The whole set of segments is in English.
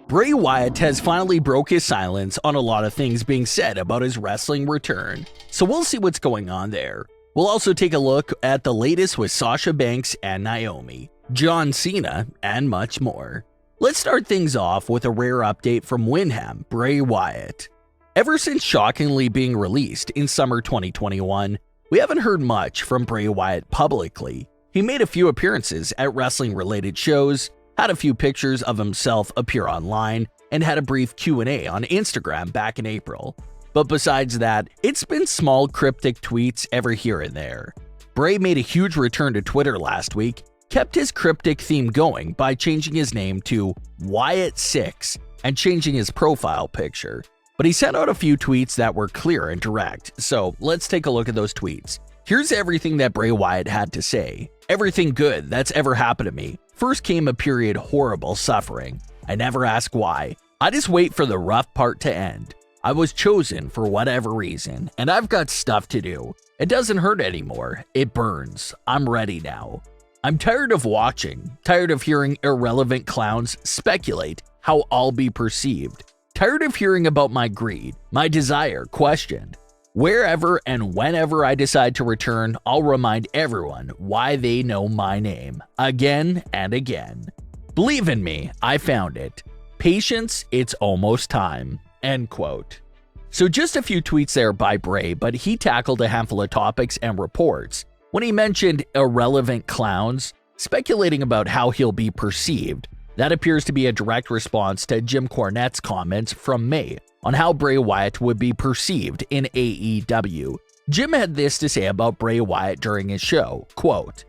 Bray Wyatt has finally broke his silence on a lot of things being said about his wrestling return, so we'll see what's going on there. We'll also take a look at the latest with Sasha Banks and Naomi, John Cena, and much more. Let's start things off with a rare update from Wyndham, Bray Wyatt. Ever since shockingly being released in summer 2021, we haven't heard much from Bray Wyatt publicly. He made a few appearances at wrestling-related shows, had a few pictures of himself appear online, and had a brief Q&A on Instagram back in April. But besides that, it's been small cryptic tweets every here and there. Bray made a huge return to Twitter last week, kept his cryptic theme going by changing his name to Wyatt6 and changing his profile picture. But he sent out a few tweets that were clear and direct, so let's take a look at those tweets. Here's everything that Bray Wyatt had to say. Everything good that's ever happened to me. First came a period horrible suffering. I never ask why. I just wait for the rough part to end. I was chosen for whatever reason, and I've got stuff to do. It doesn't hurt anymore. It burns. I'm ready now. I'm tired of watching, tired of hearing irrelevant clowns speculate how I'll be perceived, tired of hearing about my greed, my desire questioned. Wherever and whenever I decide to return, I'll remind everyone why they know my name, again and again. Believe in me, I found it. Patience, it's almost time. End quote. So just a few tweets there by Bray, but he tackled a handful of topics and reports. When he mentioned irrelevant clowns, speculating about how he'll be perceived, that appears to be a direct response to Jim Cornette's comments from May on how Bray Wyatt would be perceived in AEW. Jim had this to say about Bray Wyatt during his show, quote,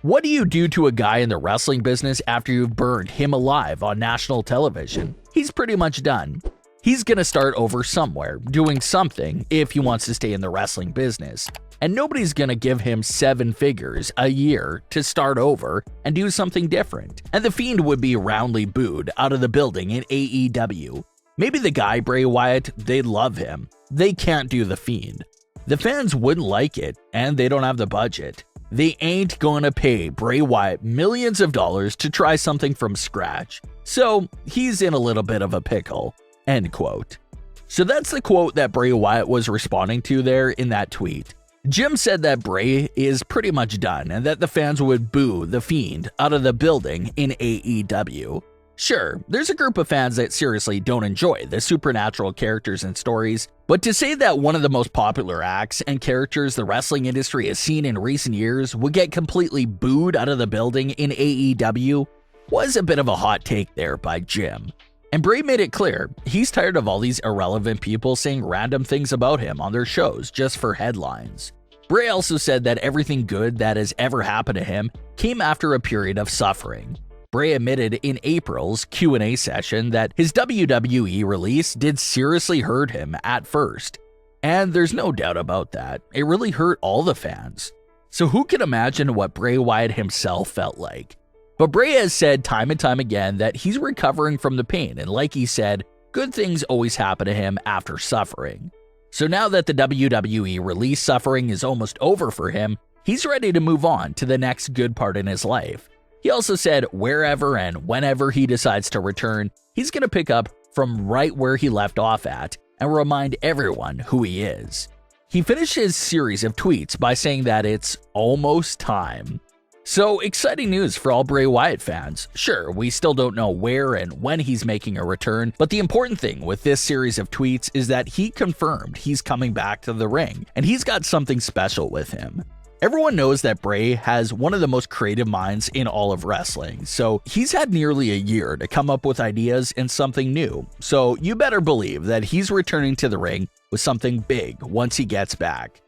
"What do you do to a guy in the wrestling business after you've burned him alive on national television? He's pretty much done. He's gonna start over somewhere, doing something if he wants to stay in the wrestling business. And nobody's gonna give him 7 figures a year to start over and do something different. And the Fiend would be roundly booed out of the building in AEW. Maybe the guy Bray Wyatt, they'd love him. They can't do the Fiend. The fans wouldn't like it, and they don't have the budget. They ain't gonna pay Bray Wyatt millions of dollars to try something from scratch. So he's in a little bit of a pickle." End quote. So that's the quote that Bray Wyatt was responding to there in that tweet. Jim said that Bray is pretty much done and that the fans would boo the Fiend out of the building in AEW. Sure, there's a group of fans that seriously don't enjoy the supernatural characters and stories, but to say that one of the most popular acts and characters the wrestling industry has seen in recent years would get completely booed out of the building in AEW was a bit of a hot take there by Jim. And Bray made it clear he's tired of all these irrelevant people saying random things about him on their shows just for headlines. Bray also said that everything good that has ever happened to him came after a period of suffering. Bray admitted in April's Q&A session that his WWE release did seriously hurt him at first. And there's no doubt about that. It really hurt all the fans. So who can imagine what Bray Wyatt himself felt like? But Bray has said time and time again that he's recovering from the pain, and like he said, good things always happen to him after suffering. So now that the WWE release suffering is almost over for him, he's ready to move on to the next good part in his life. He also said wherever and whenever he decides to return, he's going to pick up from right where he left off at and remind everyone who he is. He finished his series of tweets by saying that it's almost time. So exciting news for all Bray Wyatt fans. Sure, we still don't know where and when he's making a return, but the important thing with this series of tweets is that he confirmed he's coming back to the ring, and he's got something special with him. Everyone knows that Bray has one of the most creative minds in all of wrestling, so he's had nearly a year to come up with ideas and something new. So you better believe that he's returning to the ring with something big once he gets back.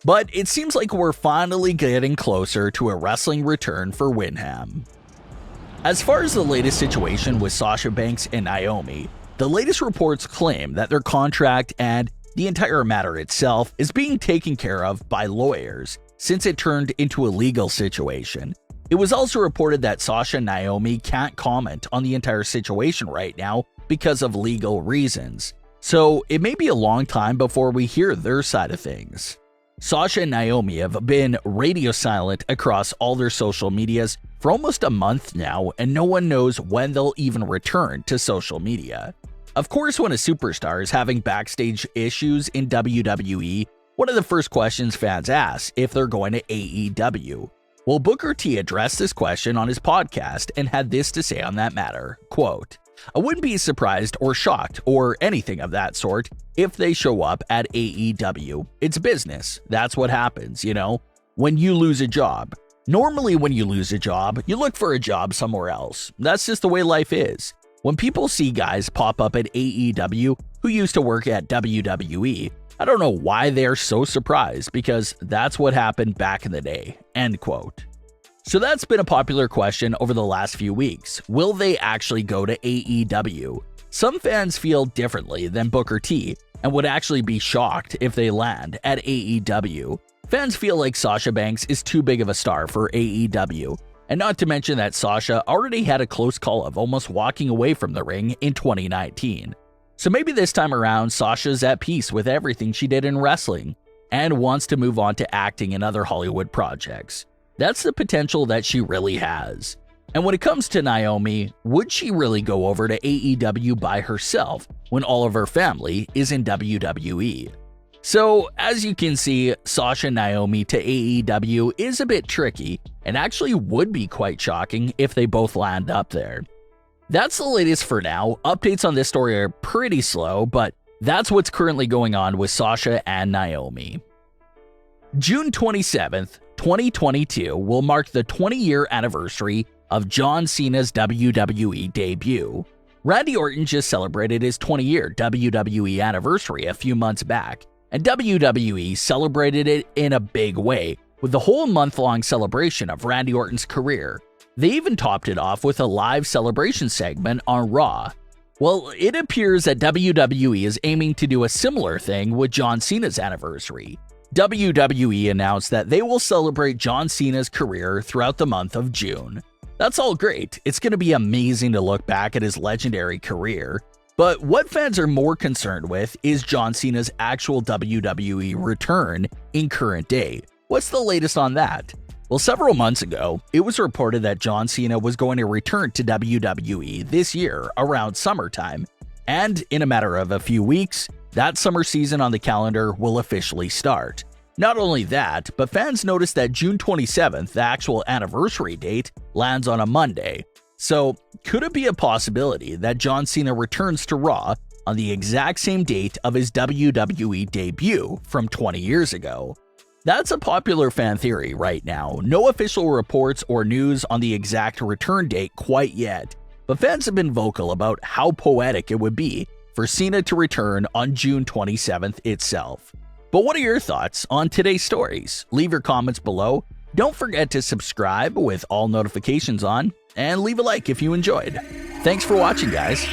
But it seems like we're finally getting closer to a wrestling return for Wyndham. As far as the latest situation with Sasha Banks and Naomi, the latest reports claim that their contract and the entire matter itself is being taken care of by lawyers since it turned into a legal situation. It was also reported that Sasha and Naomi can't comment on the entire situation right now because of legal reasons. So it may be a long time before we hear their side of things. Sasha and Naomi have been radio silent across all their social medias for almost a month now, and no one knows when they'll even return to social media. Of course, when a superstar is having backstage issues in WWE, one of the first questions fans ask if they're going to AEW. Well, Booker T addressed this question on his podcast and had this to say on that matter, quote, "I wouldn't be surprised or shocked or anything of that sort if they show up at AEW. It's business. That's what happens, you know, when you lose a job. Normally when you lose a job, you look for a job somewhere else. That's just the way life is. When people see guys pop up at AEW who used to work at WWE, I don't know why they are so surprised, because that's what happened back in the day," end quote. So that's been a popular question over the last few weeks. Will they actually go to AEW? Some fans feel differently than Booker T and would actually be shocked if they land at AEW. Fans feel like Sasha Banks is too big of a star for AEW, and not to mention that Sasha already had a close call of almost walking away from the ring in 2019. So maybe this time around, Sasha's at peace with everything she did in wrestling and wants to move on to acting in other Hollywood projects. That's the potential that she really has. And when it comes to Naomi, would she really go over to AEW by herself when all of her family is in WWE? So, as you can see, Sasha and Naomi to AEW is a bit tricky and actually would be quite shocking if they both land up there. That's the latest for now. Updates on this story are pretty slow, but that's what's currently going on with Sasha and Naomi. June 27th, 2022 will mark the 20-year anniversary of John Cena's WWE debut. Randy Orton just celebrated his 20-year WWE anniversary a few months back, and WWE celebrated it in a big way with the whole month-long celebration of Randy Orton's career. They even topped it off with a live celebration segment on Raw. Well, it appears that WWE is aiming to do a similar thing with John Cena's anniversary. WWE announced that they will celebrate John Cena's career throughout the month of June. That's all great. It's going to be amazing to look back at his legendary career. But what fans are more concerned with is John Cena's actual WWE return in current day. What's the latest on that? Well, several months ago, it was reported that John Cena was going to return to WWE this year around summertime. And in a matter of a few weeks, that summer season on the calendar will officially start. Not only that, but fans noticed that June 27th, the actual anniversary date, lands on a Monday. So, could it be a possibility that John Cena returns to Raw on the exact same date of his WWE debut from 20 years ago? That's a popular fan theory right now. No official reports or news on the exact return date quite yet, but fans have been vocal about how poetic it would be for Cena to return on June 27th itself. But what are your thoughts on today's stories? Leave your comments below. Don't forget to subscribe with all notifications on, and leave a like if you enjoyed. Thanks for watching, guys.